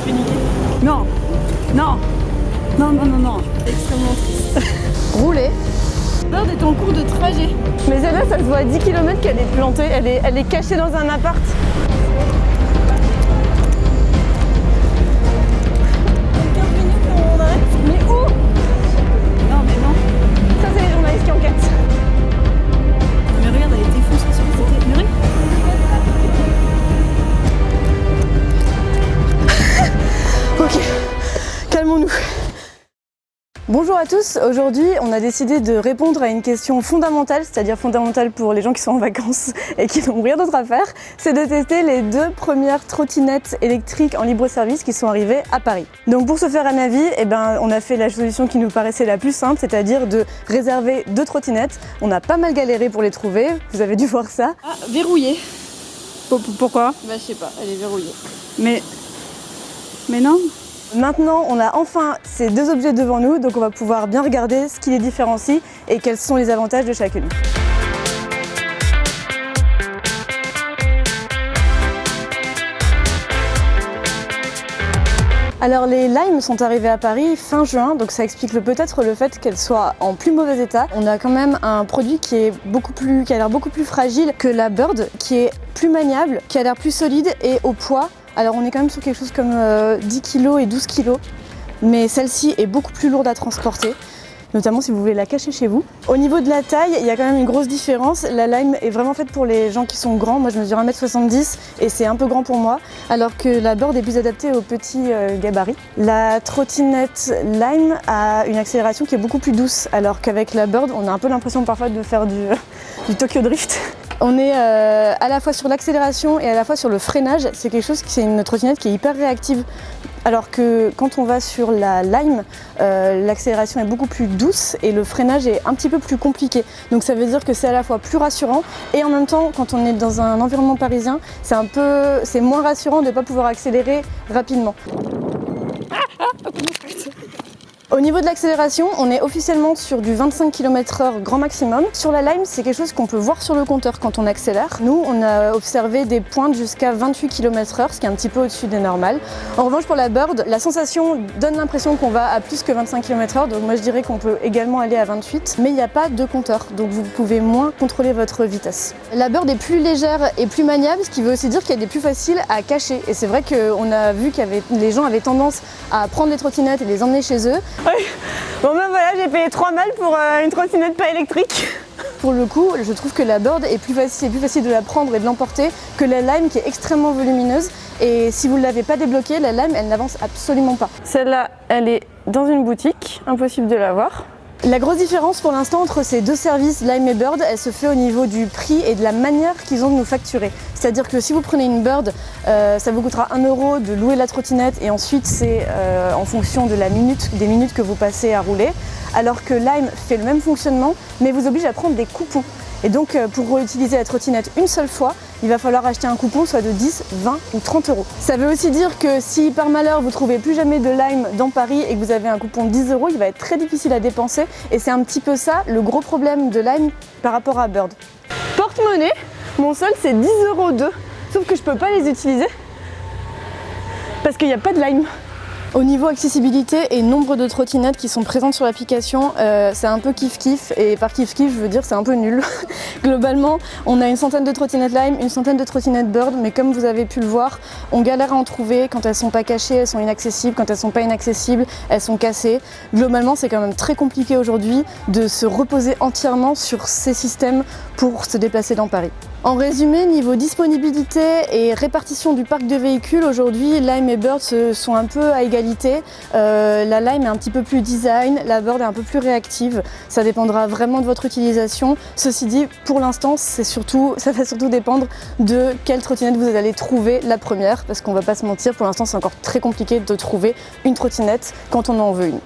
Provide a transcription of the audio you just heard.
fait niquer. Non, non, non, non, non, non. C'est extrêmement triste. Rouler. Bird est en cours de trajet. Mais celle-là, ça se voit à 10 km qu'elle est plantée, elle est cachée dans un appart. Mais où? Non mais non. Ça, c'est les journalistes qui enquêtent. Non mais regarde, elle était fausse sur cette murée. Ok, calmons-nous. Bonjour à tous, aujourd'hui on a décidé de répondre à une question fondamentale, c'est-à-dire fondamentale pour les gens qui sont en vacances et qui n'ont rien d'autre à faire, c'est de tester les 2 premières trottinettes électriques en libre service qui sont arrivées à Paris. Donc pour se faire un avis, on a fait la solution qui nous paraissait la plus simple, c'est-à-dire de réserver 2 trottinettes. On a pas mal galéré pour les trouver, vous avez dû voir ça. Ah, verrouillée. Pourquoi? Bah je sais pas, elle est verrouillée. Mais non. Maintenant, on a enfin ces 2 objets devant nous, donc on va pouvoir bien regarder ce qui les différencie et quels sont les avantages de chacune. Alors les Lime sont arrivées à Paris fin juin, donc ça explique peut-être le fait qu'elles soient en plus mauvais état. On a quand même un produit qui a l'air beaucoup plus fragile que la Bird, qui est plus maniable, qui a l'air plus solide et au poids. Alors on est quand même sur quelque chose comme 10 kg et 12 kg, mais celle-ci est beaucoup plus lourde à transporter, notamment si vous voulez la cacher chez vous. Au niveau de la taille, il y a quand même une grosse différence. La Lime est vraiment faite pour les gens qui sont grands. Moi je mesure 1m70 et c'est un peu grand pour moi, alors que la Bird est plus adaptée aux petits gabarits. La trottinette Lime a une accélération qui est beaucoup plus douce, alors qu'avec la Bird, on a un peu l'impression parfois de faire du Tokyo Drift. On est à la fois sur l'accélération et à la fois sur le freinage. C'est une trottinette qui est hyper réactive. Alors que quand on va sur la Lime, l'accélération est beaucoup plus douce et le freinage est un petit peu plus compliqué. Donc ça veut dire que c'est à la fois plus rassurant et en même temps, quand on est dans un environnement parisien, c'est moins rassurant de ne pas pouvoir accélérer rapidement. Au niveau de l'accélération, on est officiellement sur du 25 km/h grand maximum. Sur la Lime, c'est quelque chose qu'on peut voir sur le compteur quand on accélère. Nous, on a observé des pointes jusqu'à 28 km/h, ce qui est un petit peu au-dessus des normales. En revanche, pour la Bird, la sensation donne l'impression qu'on va à plus que 25 km/h, donc moi je dirais qu'on peut également aller à 28, mais il n'y a pas de compteur, donc vous pouvez moins contrôler votre vitesse. La Bird est plus légère et plus maniable, ce qui veut aussi dire qu'elle est plus facile à cacher. Et c'est vrai qu'on a vu que les gens avaient tendance à prendre les trottinettes et les emmener chez eux. Oui. Bon ben voilà, j'ai payé 3 balles pour une trottinette pas électrique. Pour le coup, je trouve que la Bird est plus facile de la prendre et de l'emporter que la Lime qui est extrêmement volumineuse. Et si vous ne l'avez pas débloquée, la Lime, elle n'avance absolument pas. Celle-là, elle est dans une boutique, impossible de la voir. La grosse différence pour l'instant entre ces 2 services, Lime et Bird, elle se fait au niveau du prix et de la manière qu'ils ont de nous facturer. C'est-à-dire que si vous prenez une Bird, ça vous coûtera 1 € de louer la trottinette et ensuite c'est en fonction de des minutes que vous passez à rouler. Alors que Lime fait le même fonctionnement mais vous oblige à prendre des coupons. Et donc pour réutiliser la trottinette une seule fois, il va falloir acheter un coupon soit de 10, 20 ou 30 €. Ça veut aussi dire que si par malheur vous trouvez plus jamais de Lime dans Paris et que vous avez un coupon de 10 €, il va être très difficile à dépenser et c'est un petit peu ça le gros problème de Lime par rapport à Bird. Porte-monnaie, mon solde c'est 10 € d'eux, sauf que je peux pas les utiliser parce qu'il n'y a pas de Lime. Au niveau accessibilité et nombre de trottinettes qui sont présentes sur l'application, c'est un peu kiff-kiff, et par kiff-kiff je veux dire c'est un peu nul. Globalement, on a une centaine de trottinettes Lime, une centaine de trottinettes Bird, mais comme vous avez pu le voir, on galère à en trouver. Quand elles sont pas cachées, elles sont inaccessibles, quand elles sont pas inaccessibles, elles sont cassées. Globalement, c'est quand même très compliqué aujourd'hui de se reposer entièrement sur ces systèmes pour se déplacer dans Paris. En résumé, niveau disponibilité et répartition du parc de véhicules, aujourd'hui Lime et Bird sont un peu à égalité. La Lime est un petit peu plus design, la Bird est un peu plus réactive. Ça dépendra vraiment de votre utilisation. Ceci dit, pour l'instant, ça va surtout dépendre de quelle trottinette vous allez trouver la première, parce qu'on va pas se mentir, pour l'instant c'est encore très compliqué de trouver une trottinette quand on en veut une.